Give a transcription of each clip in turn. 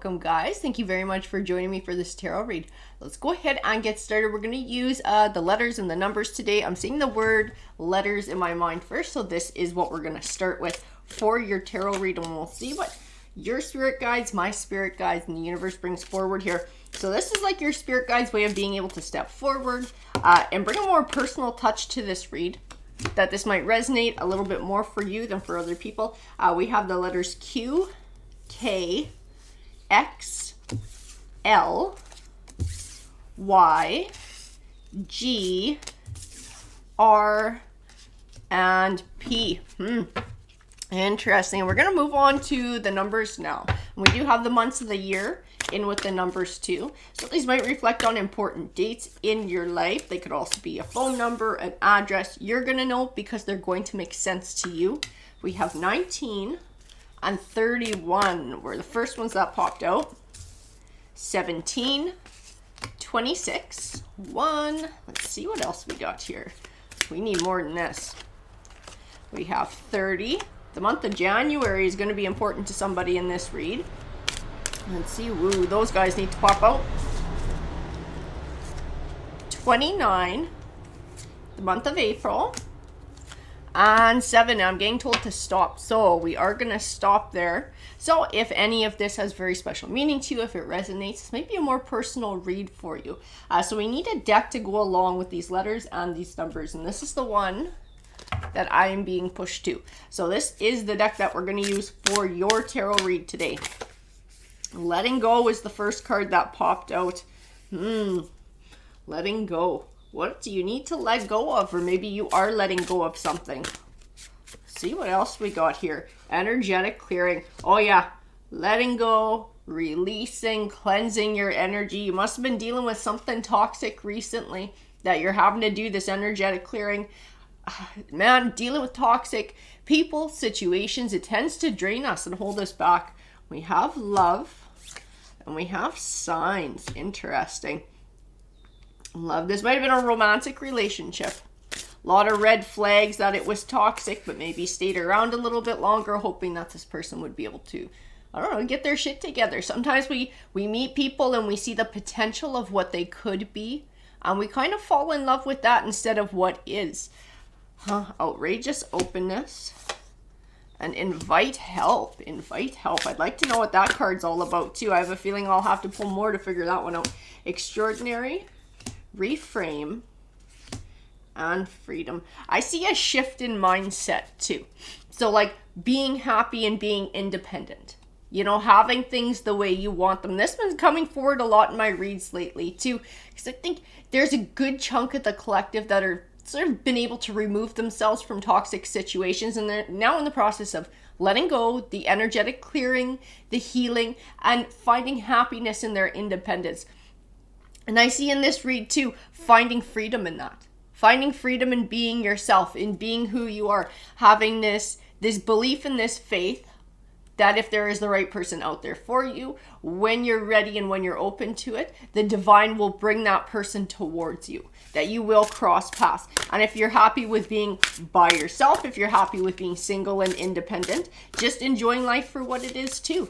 welcome guys. Thank you very much for joining me for this tarot read. Let's go ahead and get started. We're going to use the letters and the numbers today. I'm seeing the word letters in my mind first, so this is what we're going to start with for your tarot read, and we'll see what your spirit guides, my spirit guides, and the universe brings forward here. So this is like your spirit guides' way of being able to step forward and bring a more personal touch to this read, that this might resonate a little bit more for you than for other people. We have the letters Q, K, X, L, Y, G, R, and P. Interesting. We're going to move on to the numbers now. We do have the months of the year in with the numbers too. So these might reflect on important dates in your life. They could also be a phone number, an address. You're going to know because they're going to make sense to you. We have 19 and 31 were the first ones that popped out. 17, 26, 1. Let's see what else we got here. We need more than this. We have 30. The month of January is going to be important to somebody in this read. Let's see. Woo, those guys need to pop out. 29. The month of April. And 7. I'm getting told to stop, so we are going to stop there. So if any of this has very special meaning to you, if it resonates, this might be a more personal read for you. So we need a deck to go along with these letters and these numbers, and this is the one that I am being pushed to. So this is the deck that we're going to use for your tarot read today. Letting go is the first card that popped out. Letting go. What do you need to let go of? Or maybe you are letting go of something. See what else we got here. Energetic clearing. Oh yeah. Letting go, releasing, cleansing your energy. You must have been dealing with something toxic recently that you're having to do this energetic clearing. Man, dealing with toxic people, situations, it tends to drain us and hold us back. We have love and we have signs. Interesting. Love. This might have been a romantic relationship. A lot of red flags that it was toxic, but maybe stayed around a little bit longer, hoping that this person would be able to, I don't know, get their shit together. Sometimes we meet people and we see the potential of what they could be, and we kind of fall in love with that instead of what is. Outrageous openness. And invite help. Invite help. I'd like to know what that card's all about too. I have a feeling I'll have to pull more to figure that one out. Extraordinary. Reframe, and freedom. I see a shift in mindset too. So like being happy and being independent. You know, having things the way you want them. This one's coming forward a lot in my reads lately too, because I think there's a good chunk of the collective that are sort of been able to remove themselves from toxic situations, and they're now in the process of letting go, the energetic clearing, the healing, and finding happiness in their independence. And I see in this read too, finding freedom in that. Finding freedom in being yourself, in being who you are. Having this belief in this faith that if there is the right person out there for you, when you're ready and when you're open to it, the divine will bring that person towards you. That you will cross paths. And if you're happy with being by yourself, if you're happy with being single and independent, just enjoying life for what it is too.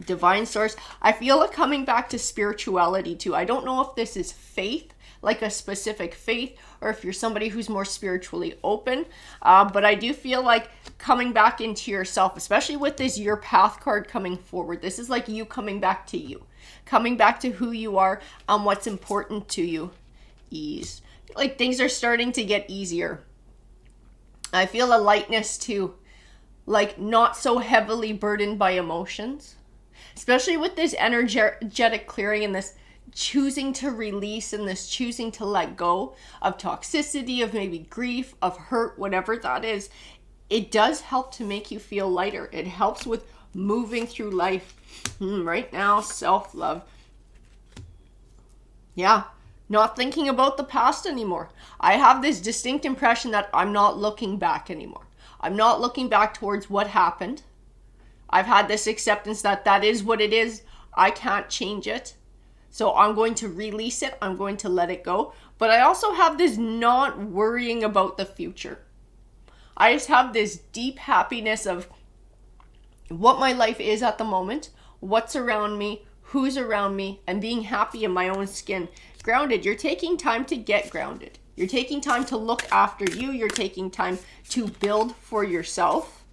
Divine source. I feel it coming back to spirituality too. I don't know if this is faith, like a specific faith, or if you're somebody who's more spiritually open. But I do feel like coming back into yourself, especially with this Your Path card coming forward. This is like you coming back to you. Coming back to who you are and what's important to you. Ease. Like things are starting to get easier. I feel a lightness too. Like not so heavily burdened by emotions. Especially with this energetic clearing and this choosing to release and this choosing to let go of toxicity, of maybe grief, of hurt, whatever that is. It does help to make you feel lighter. It helps with moving through life. Right now, self-love. Yeah, not thinking about the past anymore. I have this distinct impression that I'm not looking back anymore. I'm not looking back towards what happened. I've had this acceptance that that is what it is. I can't change it. So I'm going to release it. I'm going to let it go. But I also have this not worrying about the future. I just have this deep happiness of what my life is at the moment, what's around me, who's around me, and being happy in my own skin. Grounded, you're taking time to get grounded. You're taking time to look after you. You're taking time to build for yourself.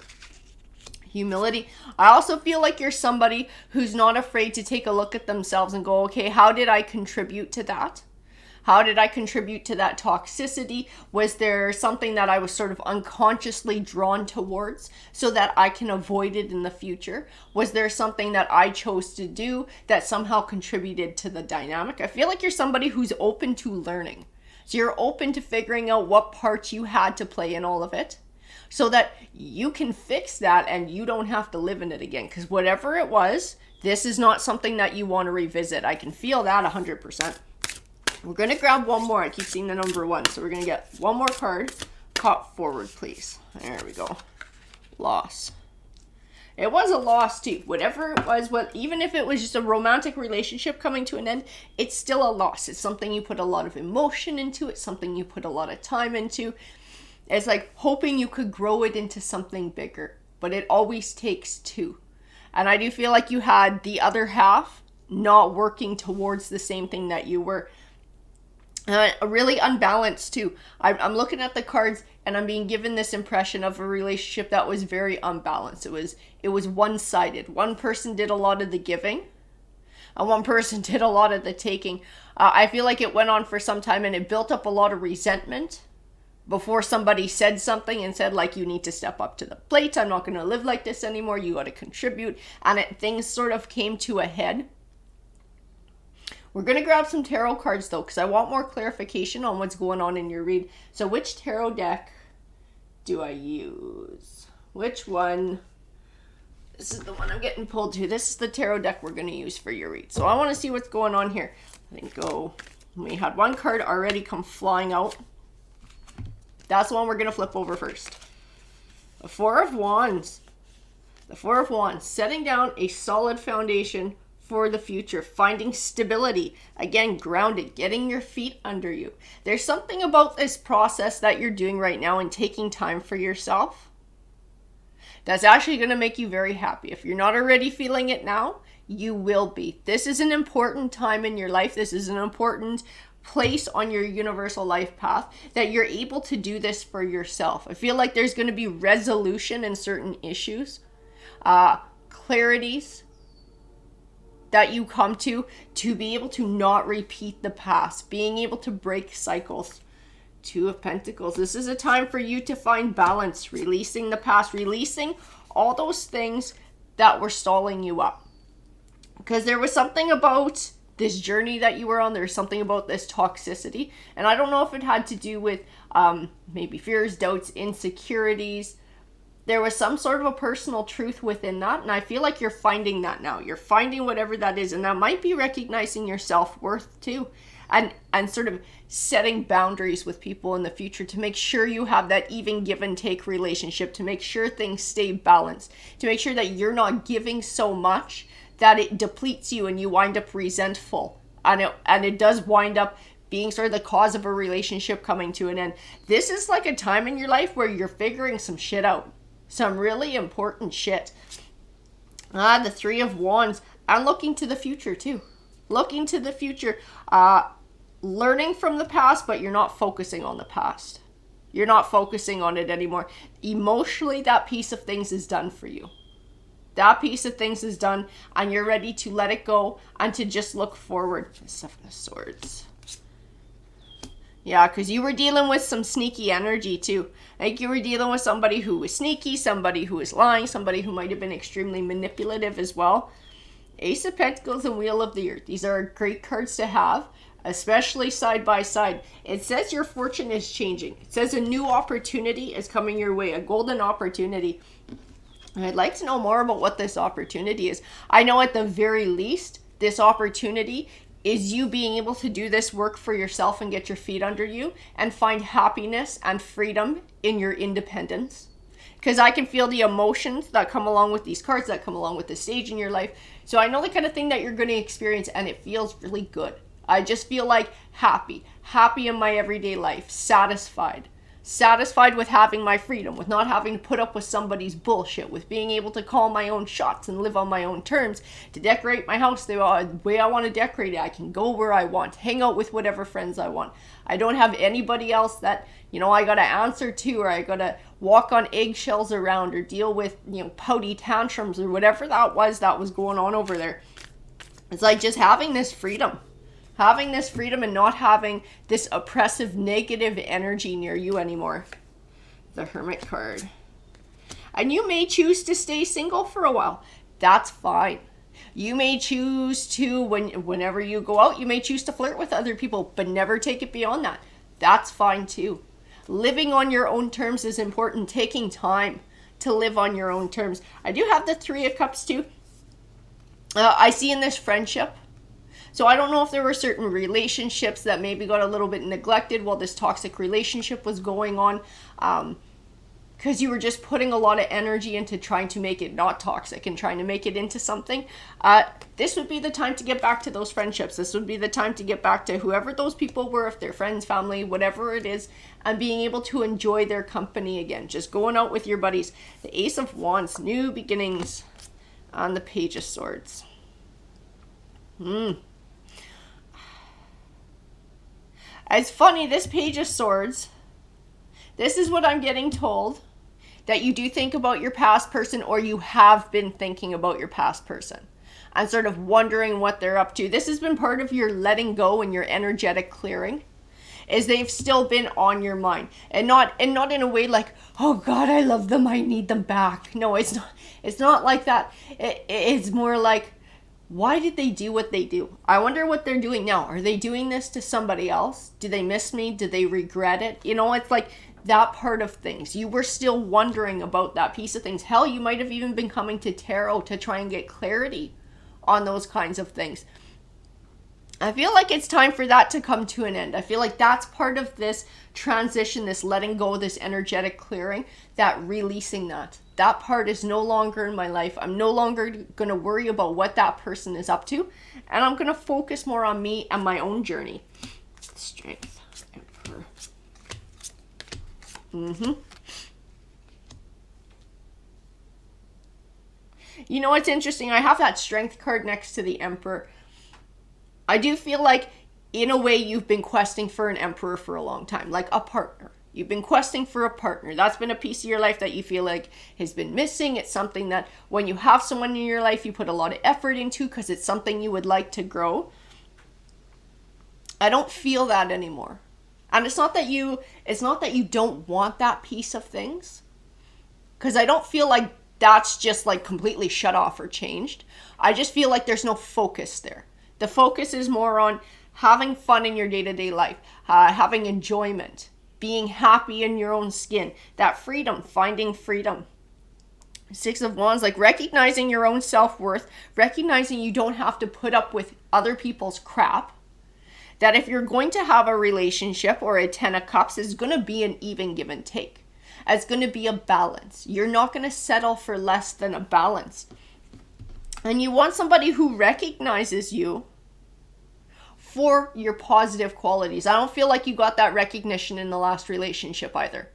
Humility. I also feel like you're somebody who's not afraid to take a look at themselves and go, okay, how did I contribute to that? How did I contribute to that toxicity? Was there something that I was sort of unconsciously drawn towards so that I can avoid it in the future? Was there something that I chose to do that somehow contributed to the dynamic? I feel like you're somebody who's open to learning. So you're open to figuring out what part you had to play in all of it so that you can fix that and you don't have to live in it again. Because whatever it was, this is not something that you want to revisit. I can feel that 100%. We're going to grab one more. I keep seeing the number 1. So we're going to get one more card. Pop forward, please. There we go. Loss. It was a loss too. Whatever it was, even if it was just a romantic relationship coming to an end, it's still a loss. It's something you put a lot of emotion into. It's something you put a lot of time into. It's like hoping you could grow it into something bigger. But it always takes two. And I do feel like you had the other half not working towards the same thing that you were. Really unbalanced too. I'm looking at the cards and I'm being given this impression of a relationship that was very unbalanced. It was one-sided. One person did a lot of the giving and one person did a lot of the taking. I feel like it went on for some time and it built up a lot of resentment before somebody said something and said, like, you need to step up to the plate. I'm not going to live like this anymore. You got to contribute. And things sort of came to a head. We're going to grab some tarot cards, though, because I want more clarification on what's going on in your read. So which tarot deck do I use? Which one? This is the one I'm getting pulled to. This is the tarot deck we're going to use for your read. So I want to see what's going on here. I think we had one card already come flying out. That's the one we're going to flip over first. The Four of Wands. The Four of Wands. Setting down a solid foundation for the future, finding stability, again, grounded, getting your feet under you. There's something about this process that you're doing right now and taking time for yourself that's actually going to make you very happy. If you're not already feeling it now, you will be. This is an important time in your life. This is an important place on your universal life path that you're able to do this for yourself. I feel like there's going to be resolution in certain issues, clarities that you come to be able to not repeat the past, being able to break cycles. Two of Pentacles. This is a time for you to find balance, releasing the past, releasing all those things that were stalling you up. Because there was something about this journey that you were on. There's something about this toxicity. And I don't know if it had to do with maybe fears, doubts, insecurities. There was some sort of a personal truth within that, and I feel like you're finding that now. You're finding whatever that is, and that might be recognizing your self-worth too, and sort of setting boundaries with people in the future to make sure you have that even give and take relationship, to make sure things stay balanced, to make sure that you're not giving so much that it depletes you and you wind up resentful, and it does wind up being sort of the cause of a relationship coming to an end. This is like a time in your life where you're figuring some shit out. Some really important shit. The Three of Wands. I'm looking to the future too. Looking to the future. Learning from the past, but you're not focusing on the past. You're not focusing on it anymore. Emotionally, that piece of things is done for you. That piece of things is done, and you're ready to let it go and to just look forward. Seven of Swords. Yeah, because you were dealing with some sneaky energy too. Like you were dealing with somebody who was sneaky, somebody who was lying, somebody who might have been extremely manipulative as well. Ace of Pentacles and Wheel of the Earth. These are great cards to have, especially side by side. It says your fortune is changing. It says a new opportunity is coming your way, a golden opportunity. And I'd like to know more about what this opportunity is. I know at the very least, this opportunity is you being able to do this work for yourself and get your feet under you and find happiness and freedom in your independence. Because I can feel the emotions that come along with these cards, that come along with this stage in your life. So I know the kind of thing that you're going to experience, and it feels really good. I just feel like happy in my everyday life, satisfied. satisfied with having my freedom, with not having to put up with somebody's bullshit, with being able to call my own shots and live on my own terms, to decorate my house the way I want to decorate it. I can go where I want, hang out with whatever friends I want. I don't have anybody else that, I got to answer to, or I got to walk on eggshells around, or deal with, pouty tantrums, or whatever that was going on over there. It's like just having this freedom. Having this freedom and not having this oppressive negative energy near you anymore. The Hermit card. And you may choose to stay single for a while. That's fine. You may choose to, whenever you go out, you may choose to flirt with other people, but never take it beyond that. That's fine too. Living on your own terms is important. Taking time to live on your own terms. I do have the Three of Cups too. I see in this friendship. So I don't know if there were certain relationships that maybe got a little bit neglected while this toxic relationship was going on, because you were just putting a lot of energy into trying to make it not toxic and trying to make it into something. This would be the time to get back to those friendships. This would be the time to get back to whoever those people were, if they're friends, family, whatever it is, and being able to enjoy their company again. Just going out with your buddies. The Ace of Wands, new beginnings, on the Page of Swords. It's funny, this Page of Swords, this is what I'm getting told, that you do think about your past person, or you have been thinking about your past person and sort of wondering what they're up to. This has been part of your letting go and your energetic clearing, is they've still been on your mind, and not in a way like, oh God, I love them, I need them back. No, it's not like that. It's more like, why did they do what they do? I wonder what they're doing now. Are they doing this to somebody else? Do they miss me? Do they regret it? It's like that part of things. You were still wondering about that piece of things. Hell, you might have even been coming to tarot to try and get clarity on those kinds of things. I feel like it's time for that to come to an end. I feel like that's part of this transition, this letting go, this energetic clearing, that releasing that. That part is no longer in my life. I'm no longer going to worry about what that person is up to. And I'm going to focus more on me and my own journey. Strength. Emperor. It's interesting. I have that Strength card next to the Emperor. I do feel like, in a way, you've been questing for an Emperor for a long time, like a partner. You've been questing for a partner. That's been a piece of your life that you feel like has been missing. It's something that when you have someone in your life, you put a lot of effort into because it's something you would like to grow. I don't feel that anymore. And it's not that you don't want that piece of things, because I don't feel like that's just like completely shut off or changed. I just feel like there's no focus there. The focus is more on having fun in your day-to-day life, having enjoyment, being happy in your own skin, that freedom, finding freedom. Six of Wands, like recognizing your own self-worth, recognizing you don't have to put up with other people's crap, that if you're going to have a relationship or a Ten of Cups, it's going to be an even give and take. It's going to be a balance. You're not going to settle for less than a balance. And you want somebody who recognizes you for your positive qualities. I don't feel like you got that recognition in the last relationship either.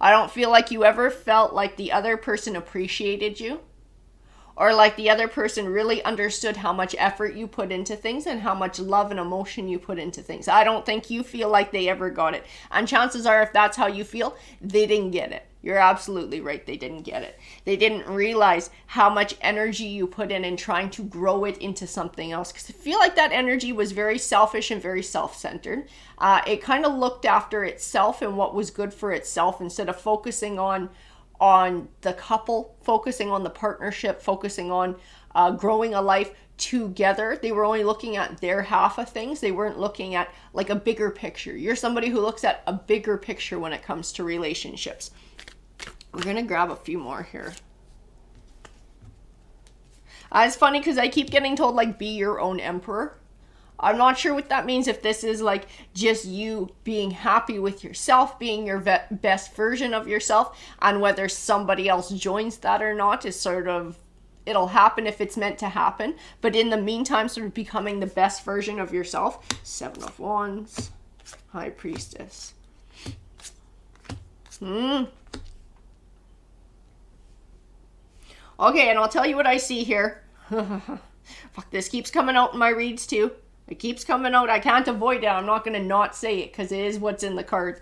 I don't feel like you ever felt like the other person appreciated you, or like the other person really understood how much effort you put into things and how much love and emotion you put into things. I don't think you feel like they ever got it. And chances are, if that's how you feel, they didn't get it. You're absolutely right. They didn't get it. They didn't realize how much energy you put in trying to grow it into something else. Because I feel like that energy was very selfish and very self-centered. It kind of looked after itself and what was good for itself, instead of focusing on the couple, focusing on the partnership, focusing on growing a life together. They were only looking at their half of things. They weren't looking at like a bigger picture. You're somebody who looks at a bigger picture when it comes to relationships. We're going to grab a few more here. It's funny because I keep getting told, like, be your own emperor. I'm not sure what that means, if this is like just you being happy with yourself, being your best version of yourself, and whether somebody else joins that or not is sort of, it'll happen if it's meant to happen. But in the meantime, sort of becoming the best version of yourself. Seven of Wands, High Priestess. Okay, and I'll tell you what I see here. Fuck, this keeps coming out in my reads too. It keeps coming out. I can't avoid it. I'm not going to not say it because it is what's in the cards.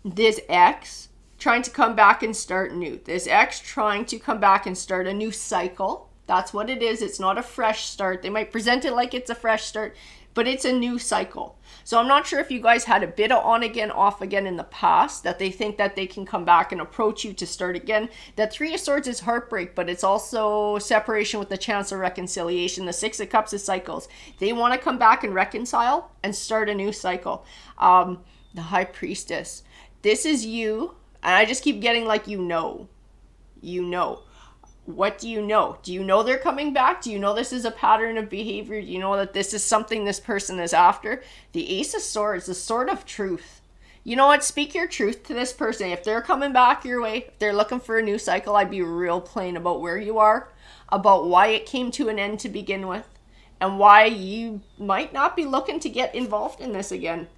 This X trying to come back and start new. This X trying to come back and start a new cycle. That's what it is. It's not a fresh start. They might present it like it's a fresh start, but it's a new cycle. So I'm not sure if you guys had a bit of on again, off again in the past, that they think that they can come back and approach you to start again. That Three of Swords is heartbreak, but it's also separation with the chance of reconciliation. The Six of Cups is cycles. They want to come back and reconcile and start a new cycle. The High Priestess. This is you, and I just keep getting like, you know. What do you know? Do you know they're coming back? Do you know this is a pattern of behavior? Do you know that this is something this person is after? The Ace of Swords, the sword of truth. You know what? Speak your truth to this person. If they're coming back your way, if they're looking for a new cycle, I'd be real plain about where you are, about why it came to an end to begin with, and why you might not be looking to get involved in this again.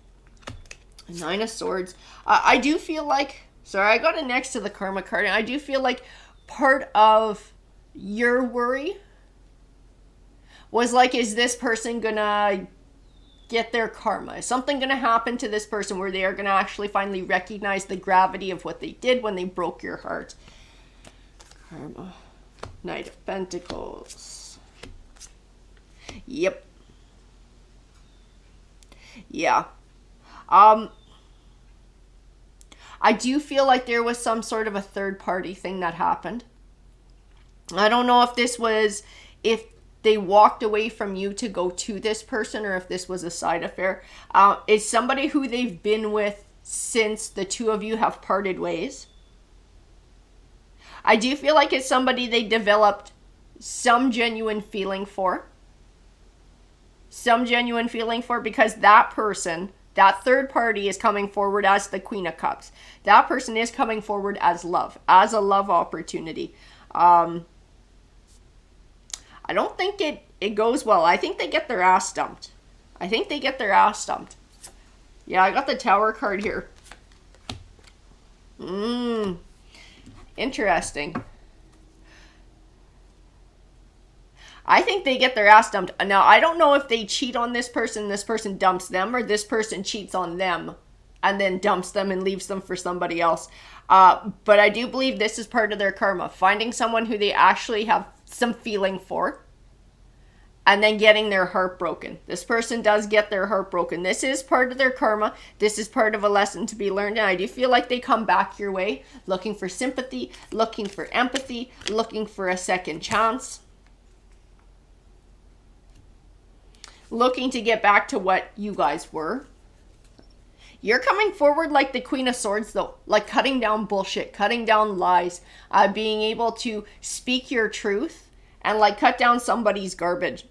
Nine of Swords. I do feel like, sorry, I got it next to the Karma card, and I do feel like part of your worry was like, is this person gonna get their karma? Is something gonna happen to this person where they are gonna actually finally recognize the gravity of what they did when they broke your heart? Karma. Knight of Pentacles. Yep. Yeah. I do feel like there was some sort of a third party thing that happened. I don't know if this was, if they walked away from you to go to this person, or if this was a side affair. It's somebody who they've been with since the two of you have parted ways. I do feel like it's somebody they developed some genuine feeling for. Because that person, that third party, is coming forward as the Queen of Cups. That person is coming forward as love, as a love opportunity. I don't think it goes well. I think they get their ass dumped. Yeah, I got the Tower card here. Interesting. I think they get their ass dumped. Now, I don't know if they cheat on this person dumps them, or this person cheats on them and then dumps them and leaves them for somebody else. But I do believe this is part of their karma. Finding someone who they actually have some feeling for, and then getting their heart broken. This person does get their heart broken. This is part of their karma. This is part of a lesson to be learned. And I do feel like they come back your way, looking for sympathy, looking for empathy, looking for a second chance. Looking to get back to what you guys were. You're coming forward like the Queen of Swords, though. Like cutting down bullshit, cutting down lies. Being able to speak your truth and like cut down somebody's garbage.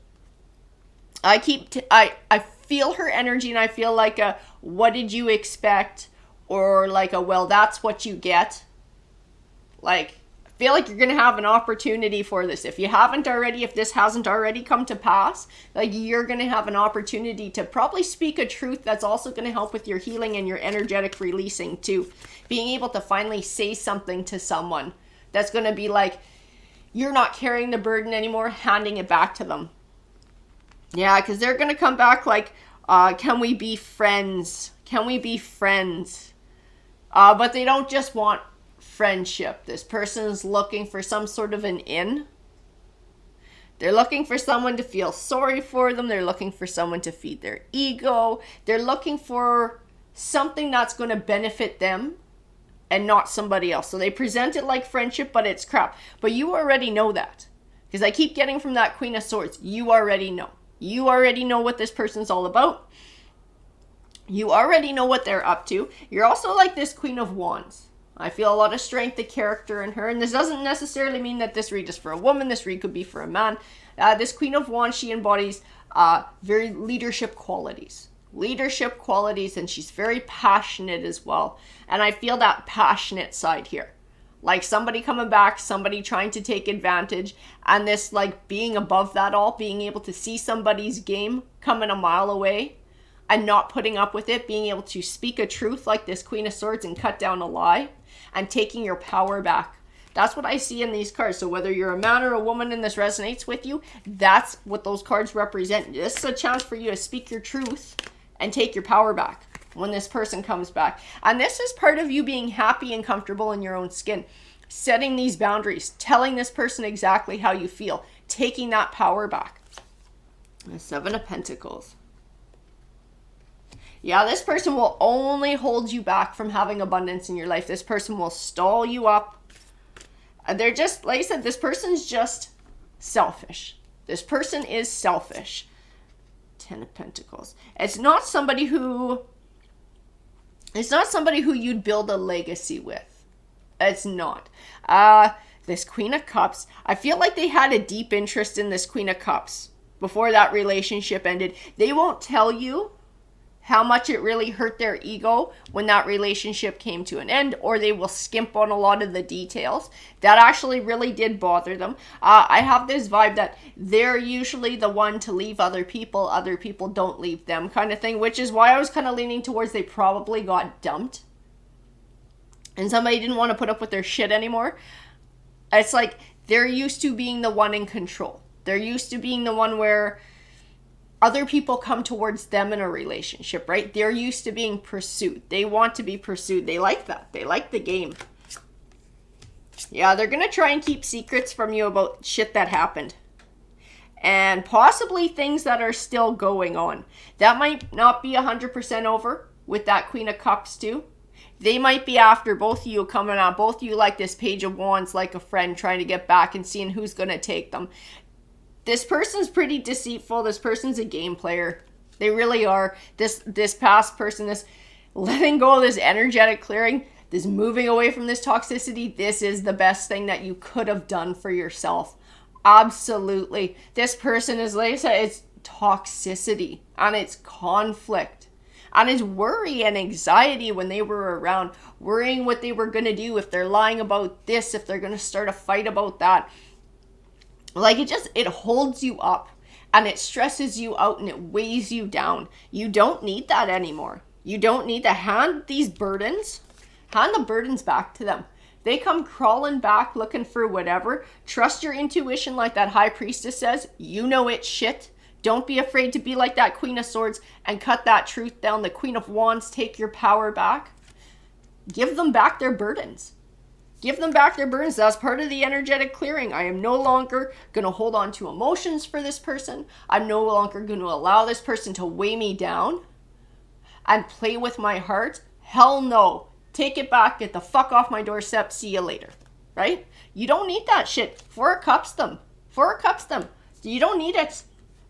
I feel her energy, and I feel like a, what did you expect? Or like a, well, that's what you get. Like, I feel like you're going to have an opportunity for this. If you haven't already, if this hasn't already come to pass, like, you're going to have an opportunity to probably speak a truth that's also going to help with your healing and your energetic releasing too. Being able to finally say something to someone that's going to be like, you're not carrying the burden anymore, handing it back to them. Yeah, because they're going to come back like, can we be friends? Can we be friends? But they don't just want friendship. This person is looking for some sort of an in. They're looking for someone to feel sorry for them. They're looking for someone to feed their ego. They're looking for something that's going to benefit them and not somebody else. So they present it like friendship, but it's crap. But you already know that. Because I keep getting from that Queen of Swords. You already know. You already know what this person's all about. You already know what they're up to. You're also like this Queen of Wands. I feel a lot of strength, the character in her. And this doesn't necessarily mean that this read is for a woman. This read could be for a man. This Queen of Wands, she embodies very leadership qualities. And she's very passionate as well. And I feel that passionate side here. Like somebody coming back, somebody trying to take advantage, and this like being above that all, being able to see somebody's game coming a mile away, and not putting up with it, being able to speak a truth like this Queen of Swords and cut down a lie, and taking your power back. That's what I see in these cards. So whether you're a man or a woman and this resonates with you, that's what those cards represent. This is a chance for you to speak your truth and take your power back when this person comes back. And this is part of you being happy and comfortable in your own skin. Setting these boundaries, telling this person exactly how you feel, taking that power back. The Seven of Pentacles. Yeah, this person will only hold you back from having abundance in your life. This person will stall you up. They're just, like I said, this person's just selfish. This person is selfish. Ten of Pentacles. It's not somebody who you'd build a legacy with. It's not. This Queen of Cups. I feel like they had a deep interest in this Queen of Cups before that relationship ended. They won't tell you how much it really hurt their ego when that relationship came to an end, or they will skimp on a lot of the details. That actually really did bother them. I have this vibe that they're usually the one to leave other people don't leave them kind of thing, which is why I was kind of leaning towards they probably got dumped and somebody didn't want to put up with their shit anymore. It's like they're used to being the one in control. They're used to being the one where other people come towards them in a relationship, right? They're used to being pursued. They want to be pursued. They like that. They like the game. Yeah, they're going to try and keep secrets from you about shit that happened. And possibly things that are still going on. That might not be 100% over with that Queen of Cups too. They might be after both of you, coming out, both of you like this Page of Wands, like a friend, trying to get back and seeing who's going to take them. This person's pretty deceitful. This person's a game player. They really are. This past person, this letting go of this energetic clearing, this moving away from this toxicity, this is the best thing that you could have done for yourself. Absolutely. This person is, like I said, it's toxicity and it's conflict. And it's worry and anxiety when they were around, worrying what they were going to do, if they're lying about this, if they're going to start a fight about that. Like it holds you up and it stresses you out and it weighs you down. You don't need that anymore. You don't need to hand the burdens back to them. They come crawling back looking for whatever. Trust your intuition like that High Priestess says. You know it's shit. Don't be afraid to be like that Queen of Swords and cut that truth down. The Queen of Wands, take your power back. Give them back their burdens. Give them back their burdens. That's part of the energetic clearing. I am no longer going to hold on to emotions for this person. I'm no longer going to allow this person to weigh me down and play with my heart. Hell no. Take it back. Get the fuck off my doorstep. See you later. Right? You don't need that shit. Four of Cups them. Four of Cups them. You don't need it.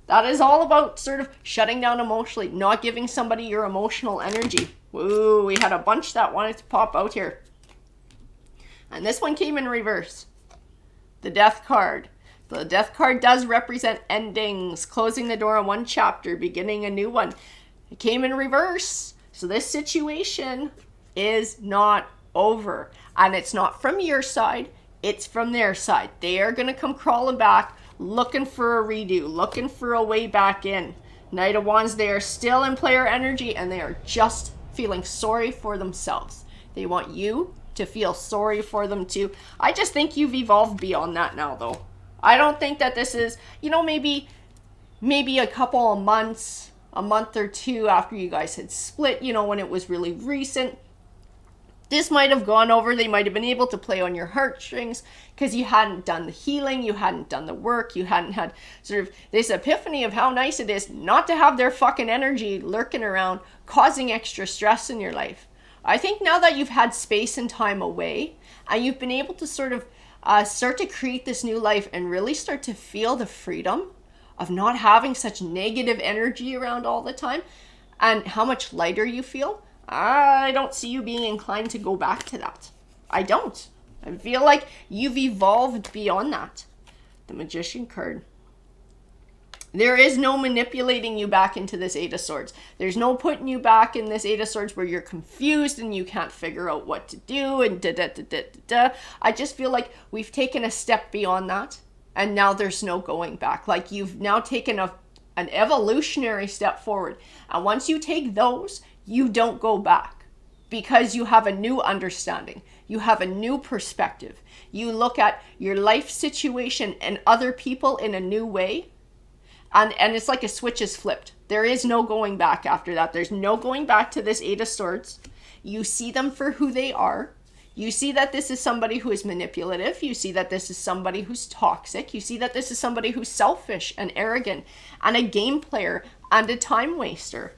That is all about sort of shutting down emotionally, not giving somebody your emotional energy. Woo, we had a bunch that wanted to pop out here. And this one came in reverse. The Death card. The Death card does represent endings, closing the door on one chapter, beginning a new one. It came in reverse. So this situation is not over. And it's not from your side. It's from their side. They are going to come crawling back, looking for a redo, looking for a way back in. Knight of Wands, they are still in player energy and they are just feeling sorry for themselves. They want you to feel sorry for them too. I just think you've evolved beyond that now though. I don't think that this is, maybe a couple of months, a month or two after you guys had split, when it was really recent. This might have gone over. They might have been able to play on your heartstrings because you hadn't done the healing, you hadn't done the work, you hadn't had sort of this epiphany of how nice it is not to have their fucking energy lurking around, causing extra stress in your life. I think now that you've had space and time away and you've been able to sort of start to create this new life and really start to feel the freedom of not having such negative energy around all the time and how much lighter you feel, I don't see you being inclined to go back to that. I don't. I feel like you've evolved beyond that. The Magician card. There is no manipulating you back into this Eight of Swords. There's no putting you back in this Eight of Swords where you're confused and you can't figure out what to do and da-da-da-da-da-da. I just feel like we've taken a step beyond that and now there's no going back. Like you've now taken a an evolutionary step forward. And once you take those, you don't go back because you have a new understanding. You have a new perspective. You look at your life situation and other people in a new way. And it's like a switch is flipped. There is no going back after that. There's no going back to this Eight of Swords. You see them for who they are. You see that this is somebody who is manipulative. You see that this is somebody who's toxic. You see that this is somebody who's selfish and arrogant and a game player and a time waster.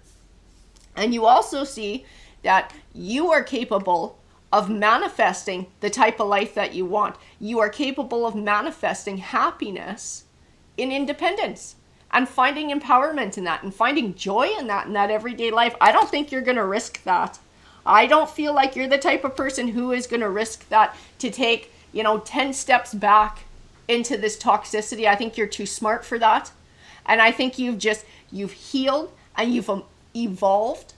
And you also see that you are capable of manifesting the type of life that you want. You are capable of manifesting happiness in independence and finding empowerment in that and finding joy in that everyday life. I don't think you're going to risk that. I don't feel like you're the type of person who is going to risk that to take, 10 steps back into this toxicity. I think you're too smart for that. And I think you've healed and you've evolved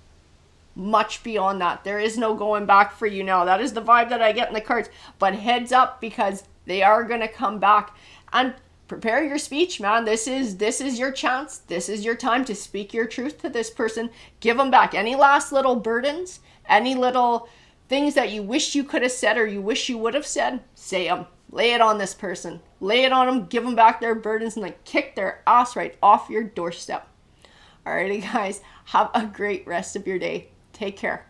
much beyond that. There is no going back for you now. That is the vibe that I get in the cards. But heads up, because they are going to come back. And prepare your speech, man. This is your chance. This is your time to speak your truth to this person. Give them back any last little burdens, any little things that you wish you could have said or you wish you would have said. Say them. Lay it on this person. Lay it on them. Give them back their burdens and kick their ass right off your doorstep. Alrighty, guys. Have a great rest of your day. Take care.